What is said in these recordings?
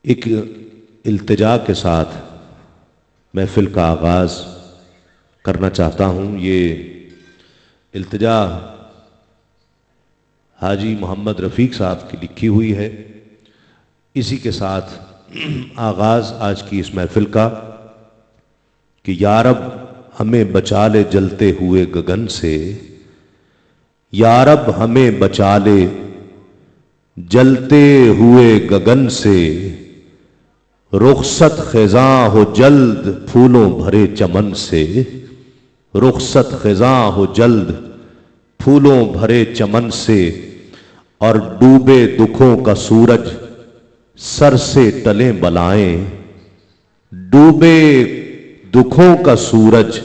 ایک التجا کے ساتھ محفل کا آغاز کرنا چاہتا ہوں۔ یہ التجا حاجی محمد رفیق صاحب کی لکھی ہوئی ہے۔ اسی کے ساتھ آغاز آج کی اس محفل کا کہ یا رب ہمیں بچا لے جلتے ہوئے گگن سے، یا رب ہمیں بچا لے جلتے ہوئے گگن سے، رخصت خزاں ہو جلد پھولوں بھرے چمن سے، رخصت خزاں ہو جلد پھولوں بھرے چمن سے، اور ڈوبے دکھوں کا سورج سر سے ٹلیں بلائیں، ڈوبے دکھوں کا سورج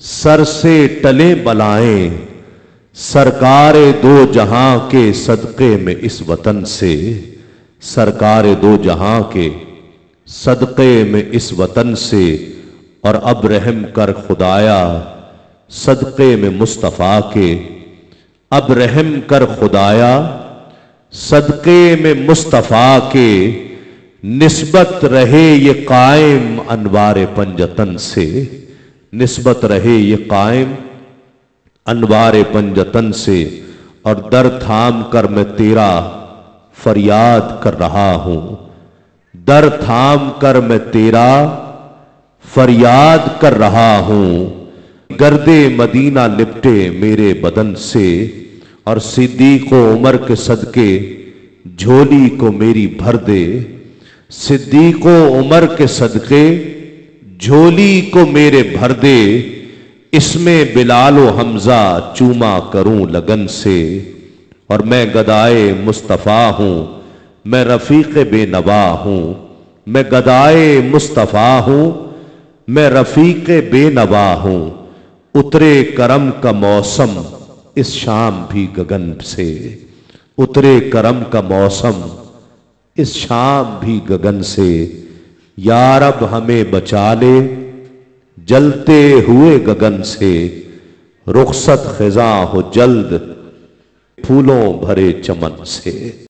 سر سے ٹلیں بلائیں، سرکار دو جہاں کے صدقے میں اس وطن سے، سرکار دو جہاں کے صدقے میں اس وطن سے، اور اب رحم کر خدایا صدقے میں مصطفیٰ کے، اب رحم کر خدایا صدقے میں مصطفیٰ کے، نسبت رہے یہ قائم انوار پنجتن سے، نسبت رہے یہ قائم انوار پنجتن سے، اور در تھام کر میں تیرا فریاد کر رہا ہوں، در تھام کر میں تیرا فریاد کر رہا ہوں، گرد مدینہ لپٹے میرے بدن سے، اور صدیق و عمر کے صدقے جھولی کو میری بھر دے، صدیق و عمر کے صدقے جھولی کو میرے بھر دے، اس میں بلال و حمزہ چوما کروں لگن سے، اور میں گدائے مصطفیٰ ہوں، میں رفیق بے نوا ہوں، میں گدائے مصطفیٰ ہوں، میں رفیق بے نوا ہوں، اترے کرم کا موسم اس شام بھی گگن سے، اترے کرم کا موسم اس شام بھی گگن سے، یا رب ہمیں بچا لے جلتے ہوئے گگن سے، رخصت خزاں ہو جلد پھولوں بھرے چمن سے۔